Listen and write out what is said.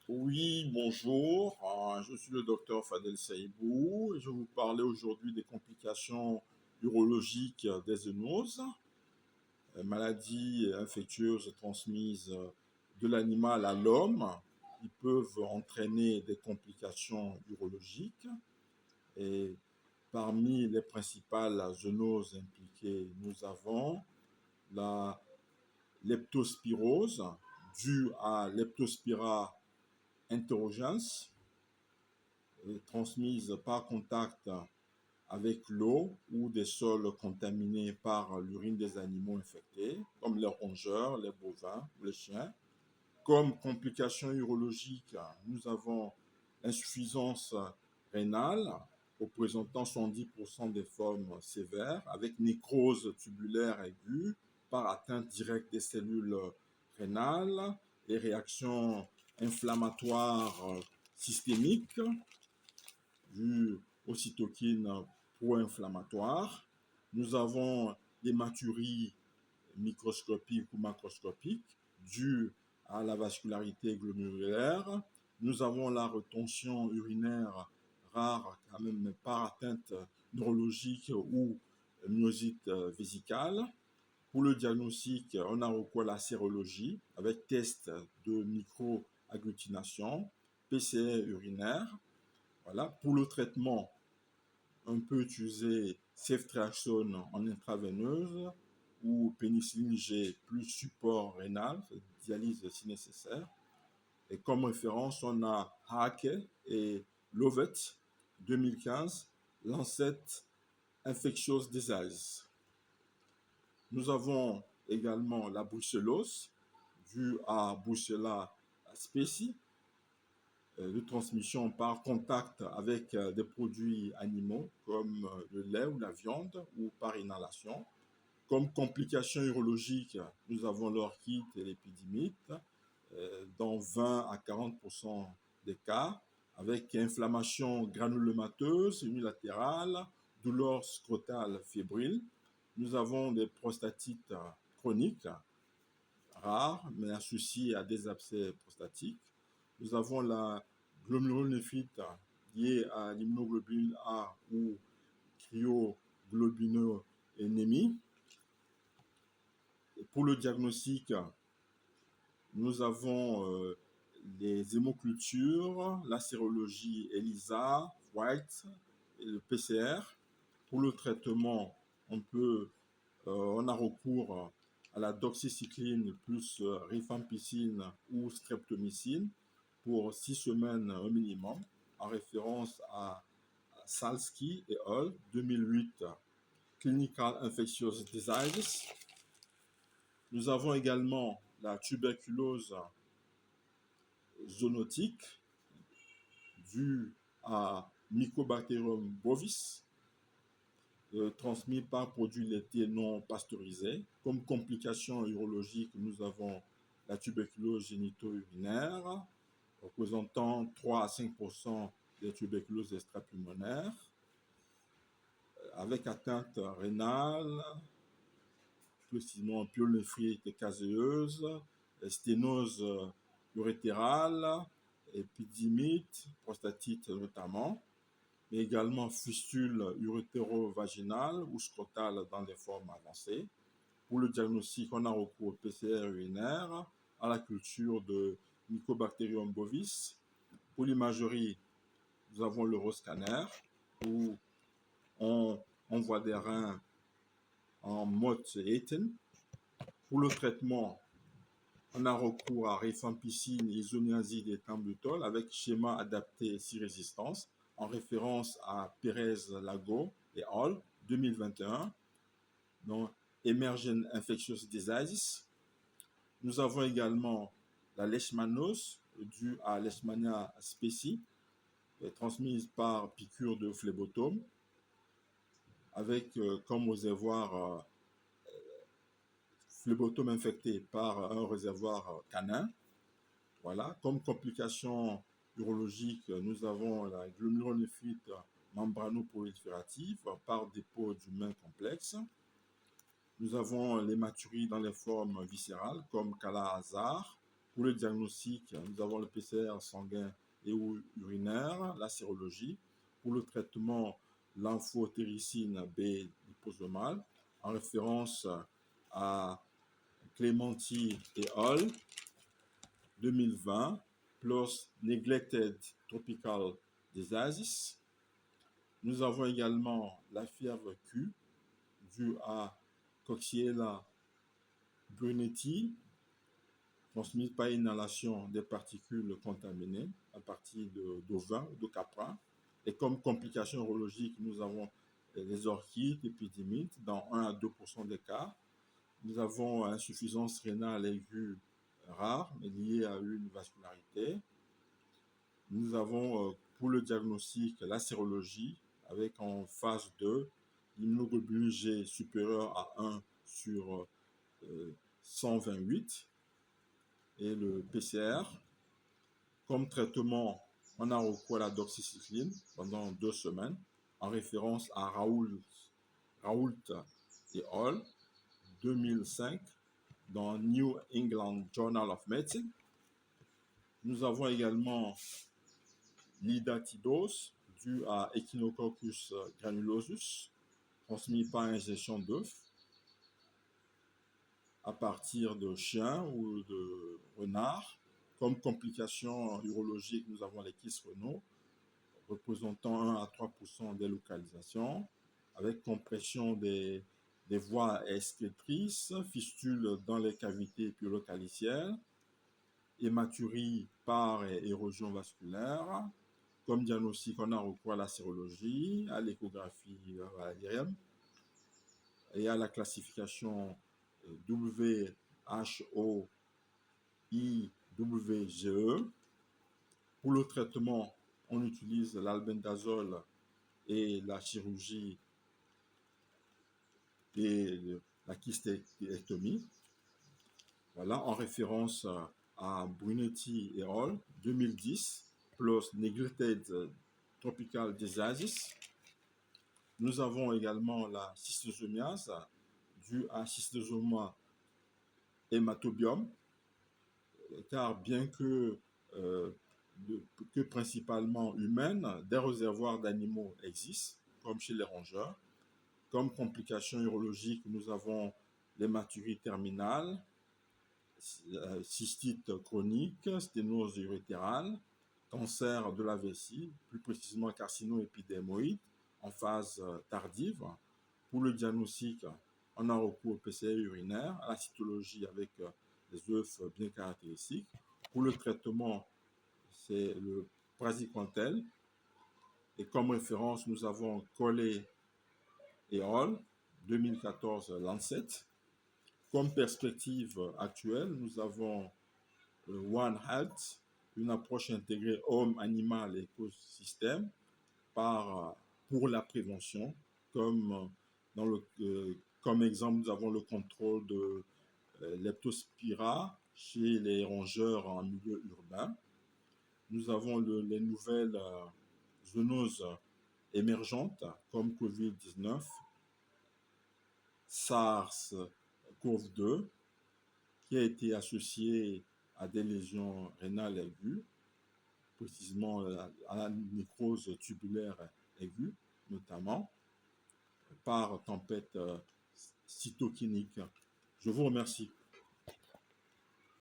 Oui, bonjour. Je suis le docteur Fadel Saïbou et je vais vous parler aujourd'hui des complications urologiques des zoonoses, maladies infectieuses transmises de l'animal à l'homme. Ils peuvent entraîner des complications urologiques et parmi les principales zoonoses impliquées, nous avons la leptospirose due à Leptospira enterogens transmise par contact avec l'eau ou des sols contaminés par l'urine des animaux infectés, comme les rongeurs, les bovins, les chiens. Comme complications urologiques, nous avons insuffisance rénale, représentant 70% des formes sévères, avec nécrose tubulaire aiguë par atteinte directe des cellules rénales et réactions inflammatoires systémiques dues aux cytokines pro-inflammatoires. Nous avons l'hématurie microscopique ou macroscopique due à la vascularité glomérulaire. Nous avons la rétention urinaire rare, quand même par atteinte neurologique ou myosite vésicale. Pour le diagnostic, on a recours à la sérologie avec test de microagglutination, PCR urinaire. Voilà. Pour le traitement, on peut utiliser ceftriaxone en intraveineuse ou pénicilline G plus support rénal, dialyse si nécessaire. Et comme référence, on a Haake et Lovet 2015, Lancet Infectious Disease. Nous avons également la brucellose due à Brucella species, de transmission par contact avec des produits animaux comme le lait ou la viande ou par inhalation. Comme complications urologiques, nous avons l'orchite et l'épidémite dans 20 à 40% des cas, avec inflammation granulomateuse unilatérale, douleur scrotale fébrile. Nous avons des prostatites chroniques, rares, mais associées à des abcès prostatiques. Nous avons la glomérulonéphrite liée à l'immunoglobuline A ou cryoglobulinémie. Pour le diagnostic, nous avons les hémocultures, la sérologie ELISA, White et le PCR. Pour le traitement, on a recours à la doxycycline plus rifampicine ou streptomycine pour 6 semaines au minimum, en référence à Salsky et al. 2008, Clinical Infectious Diseases. Nous avons également la tuberculose zoonotique due à Mycobacterium bovis, transmis par produits laitiers non pasteurisés. Comme complication urologique, nous avons la tuberculose génito-urinaire, représentant 3 à 5% des tuberculoses extrapulmonaires, avec atteinte rénale, précisément pyélonéphrite caséeuse, sténose urétérale, épidémite, prostatite notamment, mais également fistule urétéro-vaginale ou scrotale dans des formes avancées. Pour le diagnostic, on a recours au PCR urinaire, à la culture de Mycobacterium bovis. Pour l'imagerie, nous avons l'Euroscanner, où on voit des reins en mode Eaton. Pour le traitement, on a recours à rifampicine, isoniazide et thambutol avec schéma adapté si résistance, en référence à Pérez-Lago et al. 2021, donc Emergent Infectious Diseases. Nous avons également la leishmanose due à Leishmania species, transmise par piqûre de phlébotome, avec comme réservoir phlébotome infecté par un réservoir canin. Voilà. Comme complication urologique, nous avons la glomérulonéphrite membrano-proliférative par dépôt d'humain complexe. Nous avons l'hématurie dans les formes viscérales comme Kala-Hazard Pour le diagnostic, nous avons le PCR sanguin et ou urinaire, la sérologie. Pour le traitement, l'amphotéricine B liposomale, en référence à Clementi et Hall, 2020, plus Neglected Tropical Diseases. Nous avons également la fièvre Q, due à Coxiella burnetii, transmise par inhalation des particules contaminées à partir d'ovins ou de caprins. Et comme complications urologiques, nous avons les orchites, épidémites, dans 1 à 2% des cas. Nous avons insuffisance rénale aiguë rare, mais liée à une vascularité. Nous avons pour le diagnostic la sérologie, avec en phase 2 l'immunoglobuline G supérieure à 1 sur 128 et le PCR. Comme traitement, on a recours à la doxycycline pendant 2 semaines, en référence à Raoult et Hall, 2005, dans New England Journal of Medicine. Nous avons également l'idatidose, due à Echinococcus granulosus, transmis par injection d'œufs à partir de chiens ou de renards. Comme complications urologiques, nous avons les kystes rénaux, représentant 1 à 3% des localisations, avec compression des voies excrétrices, fistules dans les cavités épilocalicielles, hématurie par érosion vasculaire. Comme diagnostic, on a recours à la sérologie, à l'échographie aérienne et à la classification WHOIWGE. Pour le traitement, on utilise l'albendazole et la chirurgie et la kystéectomie. Voilà, en référence à Brunetti et Hall, 2010, plus Neglected Tropical Diseases. Nous avons également la schistosomiase, due à Schistosoma hematobium, car bien que principalement humaines, des réservoirs d'animaux existent, comme chez les rongeurs. Comme complications urologiques, nous avons l'hématurie terminale, cystite chronique, sténose urétérale, cancer de la vessie, plus précisément carcino-épidermoïde en phase tardive. Pour le diagnostic, on a recours au PCR urinaire, à la cytologie avec des œufs bien caractéristiques. Pour le traitement, c'est le praziquantel. Et comme référence, nous avons Collet et Hall, 2014 Lancet. Comme perspective actuelle, nous avons One Health, une approche intégrée homme, animal et écosystème pour la prévention. Comme exemple, nous avons le contrôle de leptospira chez les rongeurs en milieu urbain. Nous avons les nouvelles zoonoses émergentes comme Covid-19, SARS-CoV-2, qui a été associé à des lésions rénales aiguës, précisément à la nécrose tubulaire aiguë, notamment par tempête cytokinique. Je vous remercie.